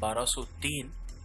1203।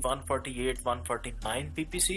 148, 149 PPC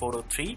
403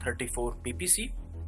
34 PPC।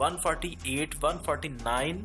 148, 149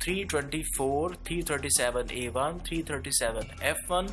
324, 337A1, 337F1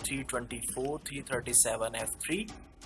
324, 337F3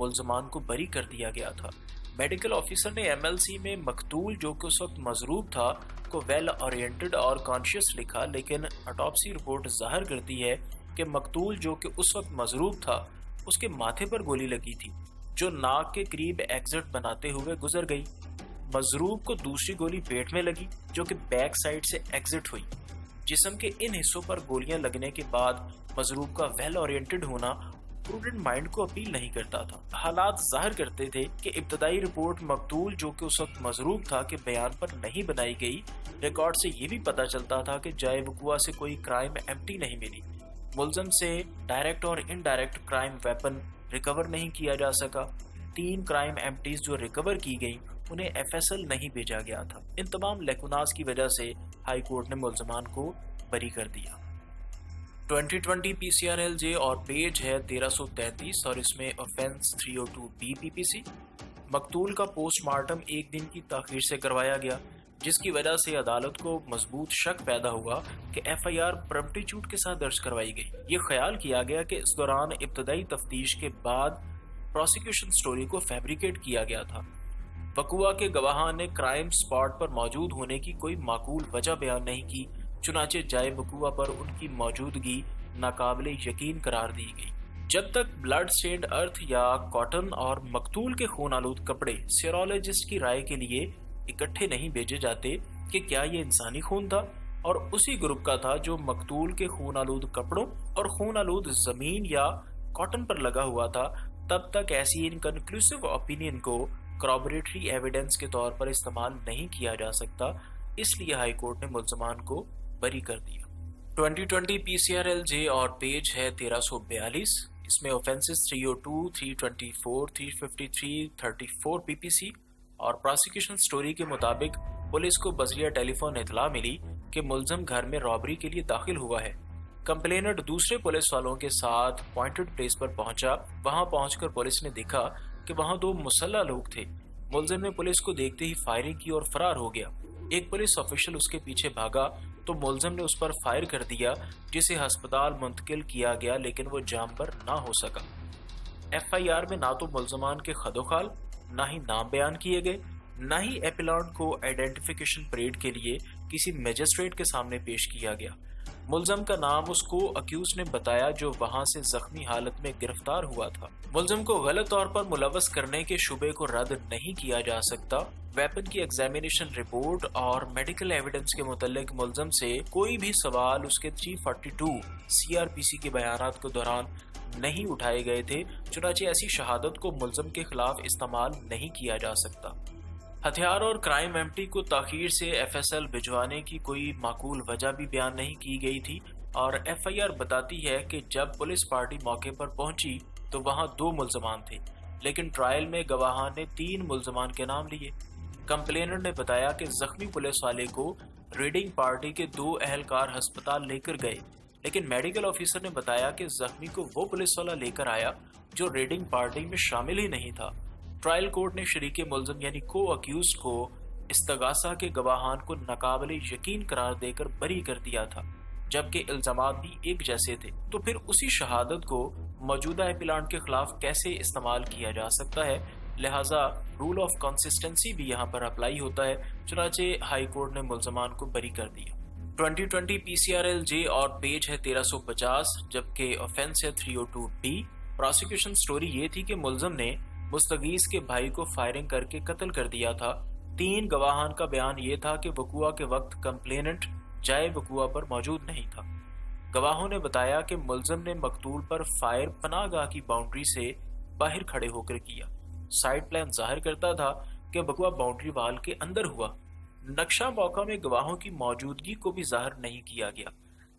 ملزمان کو بری کر دیا گیا تھا۔ میڈیکل آفیسر نے MLC میں مقتول جو کہ اس وقت مضروب تھا کو ویل اورینٹڈ اور کانشیس لکھا، لیکن آٹوپسی رپورٹ ظاہر کرتی ہے کہ مقتول جو کہ اس وقت مضروب تھا اس کے ماتھے پر گولی لگی تھی جو ناک کے قریب ایگزٹ بناتے ہوئے گزر گئی۔ مضروب کو دوسری گولی پیٹ میں لگی جو کہ بیک سائڈ سے ایگزٹ ہوئی۔ جسم کے ان حصوں پر گولیاں لگنے کے بعد مضروب کا ویل اورینٹڈ ہونا پروڈنٹ مائنڈ کو اپیل نہیں کرتا تھا۔ حالات ظاہر کرتے تھے کہ ابتدائی رپورٹ مقتول جو کہ اس وقت مضروب تھا کے بیان پر نہیں بنائی گئی۔ ریکارڈ سے یہ بھی پتہ چلتا تھا کہ جائے وقوع سے کوئی کرائم ایمٹی نہیں ملی۔ ملزم سے ڈائریکٹ اور انڈائریکٹ کرائم ویپن ریکور نہیں کیا جا سکا۔ 3 کرائم ایمٹیز جو ریکور کی گئیں انہیں FSL نہیں بھیجا گیا تھا۔ ان تمام لیکوناز کی وجہ سے ہائی کورٹ نے ملزمان کو بری کر دیا۔ 2020 PCRLJ اور پیج ہے 1333 اور اس میں offense 302B PPC۔ مقتول کا پوسٹ مارٹم 1 دن کی تاخیر سے کروایا گیا، جس کی وجہ سے عدالت کو مضبوط شک پیدا ہوا کہ FIR پرمپٹیچوڈ کے ساتھ درج کروائی گئی۔ یہ خیال کیا گیا کہ اس دوران ابتدائی تفتیش کے بعد پروسیکیوشن سٹوری کو فیبریکیٹ کیا گیا تھا۔ وقوع کے گواہان نے کرائم سپاٹ پر موجود ہونے کی کوئی معقول وجہ بیان نہیں کی، چنانچہ جائے وقوع پر ان کی موجودگی ناقابل یقین قرار دی گئی۔ جب تک بلڈ سٹینڈ ارتھ یا کاٹن اور مقتول کے خون آلود کپڑے سیرولوجسٹ کی رائے کے لیے اکٹھے نہیں بھیجے جاتے کہ کیا یہ انسانی خون تھا اور اسی گروپ کا تھا جو مقتول کے خون آلود کپڑوں اور خون آلود زمین یا کاٹن پر لگا ہوا تھا، تب تک ایسی انکنکلوسیو اوپینین کو کورابریٹری ایویڈنس کے طور پر استعمال نہیں کیا جا سکتا، اس لیے ہائی کورٹ نے ملزمان کو بری کر دیا۔ 2020 PCRLJ اور پیج ہے 1342، اس میں اوفینسز 302، 324، 353، 34 PPC اور پروسیکیوشن سٹوری کے مطابق پولیس کو بذریعہ ٹیلی فون اطلاع ملی کہ ملزم گھر میں رابری کے لیے داخل ہوا ہے۔ کمپلیننٹ دوسرے پولیس والوں کے ساتھ پوائنٹڈ پلیس پر پہنچا۔ وہاں پہنچ کر پولیس نے دیکھا کہ وہاں 2 مسلح لوگ تھے۔ ملزم نے پولیس کو دیکھتے ہی فائرنگ کی اور فرار ہو گیا۔ ایک پولیس آفیشل اس کے پیچھے بھاگا تو ملزم نے اس پر فائر کر دیا، جسے ہسپتال منتقل کیا گیا لیکن وہ جام پر نہ ہو سکا۔ FIR میں نہ تو ملزمان کے خد و خال، نہ ہی نام بیان کیے گئے، نہ ہی ایپیلانٹ کو آئیڈینٹیفیکیشن پریڈ کے لیے کسی میجسٹریٹ کے سامنے پیش کیا گیا۔ ملزم کا نام اس کو اکیوز نے بتایا جو وہاں سے زخمی حالت میں گرفتار ہوا تھا۔ ملزم کو غلط طور پر ملوث کرنے کے شبے کو رد نہیں کیا جا سکتا۔ ویپن کی ایگزامینیشن رپورٹ اور میڈیکل ایویڈنس کے متعلق ملزم سے کوئی بھی سوال اس کے 342 CRPC کے بیانات کے دوران نہیں اٹھائے گئے تھے، چنانچہ ایسی شہادت کو ملزم کے خلاف استعمال نہیں کیا جا سکتا۔ ہتھیار اور کرائم ایمٹی کو تاخیر سے FSL بھجوانے کی کوئی معقول وجہ بھی بیان نہیں کی گئی تھی، اور FIR بتاتی ہے کہ جب پولیس پارٹی موقع پر پہنچی تو وہاں 2 ملزمان تھے، لیکن ٹرائل میں گواہان نے 3 ملزمان کے نام لیے۔ کمپلیننٹ نے بتایا کہ زخمی پولیس والے کو ریڈنگ پارٹی کے 2 اہلکار ہسپتال لے کر گئے، لیکن میڈیکل آفیسر نے بتایا کہ زخمی کو وہ پولیس والا لے کر آیا جو ریڈنگ پارٹی میں شامل ہی نہیں تھا۔ ٹرائل کورٹ نے شریک ملزم یعنی کو اکیوز کو استغاثہ کے گواہان کو ناقابل یقین قرار دے کر بری کر دیا تھا، جبکہ الزامات بھی ایک جیسے تھے، تو پھر اسی شہادت کو موجودہ ایپیلانٹ کے خلاف کیسے استعمال کیا جا سکتا ہے؟ لہٰذا رول آف کنسسٹنسی بھی یہاں پر اپلائی ہوتا ہے، چنانچہ ہائی کورٹ نے ملزمان کو بری کر دیا۔ 2020 PCRLJ اور پیج ہے 1350، جبکہ آفینس ہے 302B۔ پروسیکیوشن سٹوری یہ تھی کہ ملزم نے مستغیث کے بھائی کو فائرنگ کر کے قتل کر دیا تھا۔ 3 گواہان کا بیان یہ تھا کہ وقوع کے وقت کمپلیننٹ جائے وقوع پر موجود نہیں تھا۔ گواہوں نے بتایا کہ ملزم نے مقتول پر فائر پناہ گاہ کی باؤنڈری سے باہر کھڑے ہو کر کیا۔ سائٹ پلان ظاہر کرتا تھا کہ وقوع باؤنڈری وال کے اندر ہوا۔ نقشہ موقع میں گواہوں کی موجودگی کو بھی ظاہر نہیں کیا گیا۔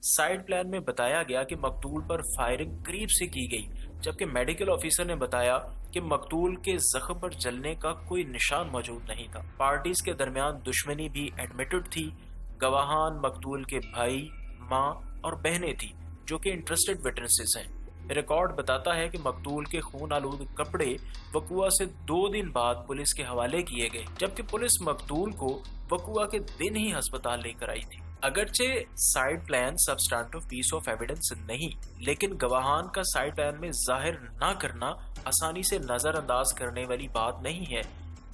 سائٹ پلان میں بتایا گیا کہ مقتول پر فائرنگ قریب سے کی گئی، جبکہ میڈیکل آفیسر نے بتایا کہ مقتول کے زخم پر جلنے کا کوئی نشان موجود نہیں تھا۔ پارٹیز کے درمیان دشمنی بھی ایڈمیٹڈ تھی۔ گواہان مقتول کے بھائی، ماں اور بہنیں تھی جو کہ انٹرسٹڈ وٹنسز ہیں۔ ریکارڈ بتاتا ہے کہ مقتول کے خون آلود کپڑے وقوع سے 2 دن بعد پولیس کے حوالے کیے گئے، جبکہ پولیس مقتول کو وقوع کے دن ہی ہسپتال لے کر آئی تھی۔ اگرچہ site plan substantive piece of evidence نہیں، لیکن گواہان کا سائڈ پلان میں ظاہر نہ کرنا آسانی سے نظر انداز کرنے والی بات نہیں ہے۔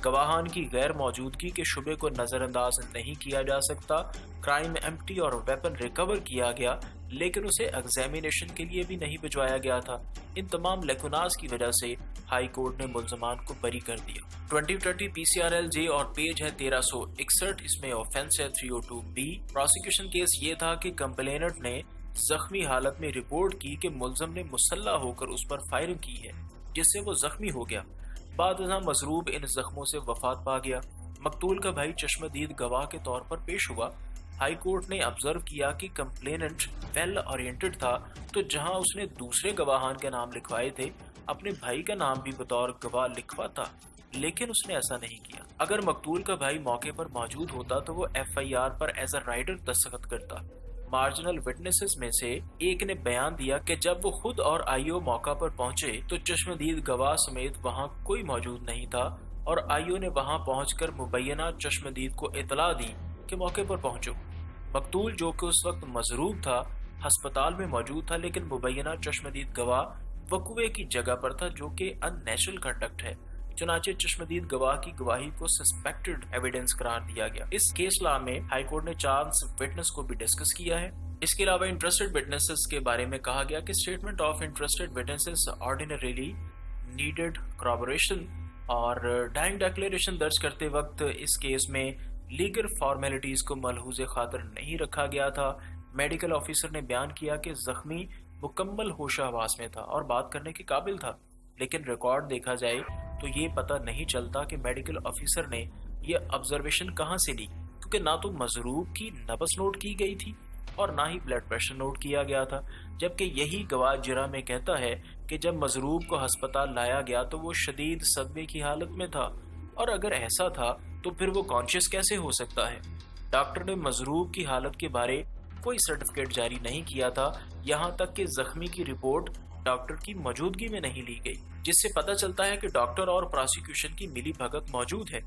گواہان کی غیر موجودگی کے شبے کو نظر انداز نہیں کیا جا سکتا۔ کرائم ایمپٹی اور ویپن ریکور کیا گیا، لیکن اسے ایگزامینیشن کے لیے بھی نہیں بھجوایا گیا تھا۔ ان تمام لیکوناز کی وجہ سے ہائی کورٹ نے ملزمان کو بری کر دیا۔ 2020 PCRL جے اور پیج ہے 1361، اس میں آفینس ہے 302B۔ پروسیکیوشن کیس یہ تھا کہ کمپلیننٹ نے زخمی حالت میں رپورٹ کی کہ ملزم نے مسلح ہو کر اس پر فائرنگ کی ہے، جس سے وہ زخمی ہو گیا۔ بعد ازاں مضروب ان زخموں سے وفات پا گیا۔ مقتول کا بھائی چشم دید گواہ کے طور پر پیش ہوا۔ ہائی کورٹ نے آبزرو کیا کہ کمپلیننٹ ویل اورینٹڈ تھا، تو جہاں اس نے دوسرے گواہان کے نام لکھوائے تھے، اپنے بھائی کا نام بھی بطور گواہ لکھواتا، لیکن اس نے ایسا نہیں کیا۔ اگر مقتول کا بھائی موقع پر موجود ہوتا تو وہ FIR پر ایز اے رائڈر دستخط کرتا۔ مارجنل وٹنسز میں سے ایک نے بیان دیا کہ جب وہ خود اور IO موقع پر پہنچے تو چشمدید گواہ سمیت وہاں کوئی موجود نہیں تھا، اور IO نے وہاں پہنچ کر مبینہ چشمدید کو اطلاع دی کہ موقع پر پہنچو۔ مقتول جو کہ اس وقت مضروب تھا ہسپتال میں موجود تھا، لیکن مبینہ چشمدید گواہ وقوعے کی جگہ پر تھا، جو کہ ان نیچرل کنڈکٹ ہے۔ چنانچہ چشمدید گواہ کی گواہی کو سسپیکٹڈ ایویڈنس قرار دیا گیا۔ اس کیس لا میں ہائی کورٹ نے چانس وٹنس کو بھی ڈسکس کیا ہے۔ اس کے علاوہ انٹرسٹڈ وٹنسز کے بارے میں کہا گیا کہ statement of interested witnesses ordinarily needed corroboration, اور ڈائنگ ڈیکلیریشن درج کرتے وقت اس کیس میں لیگل فارمیلٹیز کو ملحوظ خاطر نہیں رکھا گیا تھا۔ میڈیکل آفیسر نے بیان کیا کہ زخمی مکمل ہوش آواز میں تھا اور بات کرنے کے قابل تھا، لیکن ریکارڈ دیکھا جائے تو یہ پتہ نہیں چلتا کہ میڈیکل آفیسر نے یہ آبزرویشن کہاں سے لی، کیونکہ نہ تو مضروب کی نبض نوٹ کی گئی تھی اور نہ ہی بلڈ پریشر نوٹ کیا گیا تھا، جبکہ یہی گواہ جرا میں کہتا ہے کہ جب مضروب کو ہسپتال لایا گیا تو وہ شدید صدمے کی حالت میں تھا، اور اگر ایسا تھا تو پھر وہ کانشیس کیسے ہو سکتا ہے؟ ڈاکٹر نے مضروب کی حالت کے بارے کوئی سرٹیفکیٹ جاری نہیں کیا تھا، یہاں تک کہ زخمی کی رپورٹ ڈاکٹر کی موجودگی میں نہیں لی گئی، جس سے پتہ چلتا ہے کہ ڈاکٹر اور پروسیکیوشن کی ملی بھگت موجود ہے۔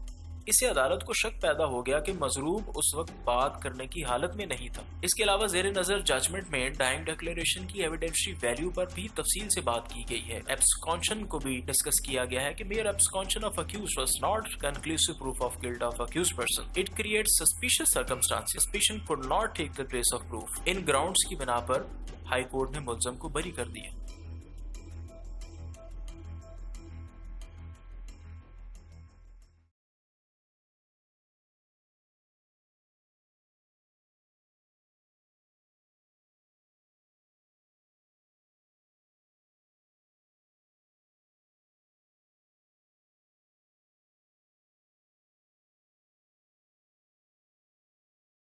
اس سے عدالت کو شک پیدا ہو گیا کہ مضروب اس وقت بات کرنے کی حالت میں نہیں تھا۔ اس کے علاوہ زیر نظر ججمنٹ میں ڈائنگ ڈیکلیریشن کی ایویڈینشری ویلیو پر بھی تفصیل سے بات کی گئی ہے۔ ایبسکانشن کو بھی ڈسکس کیا گیا ہے کہ mere abscondence of accused was not conclusive proof of guilt of accused person, it creates suspicious circumstances, suspicion could not take the place of proof۔ ان گراؤنڈز کی بنا پر ہائی کورٹ نے ملزم کو بری کر دیا۔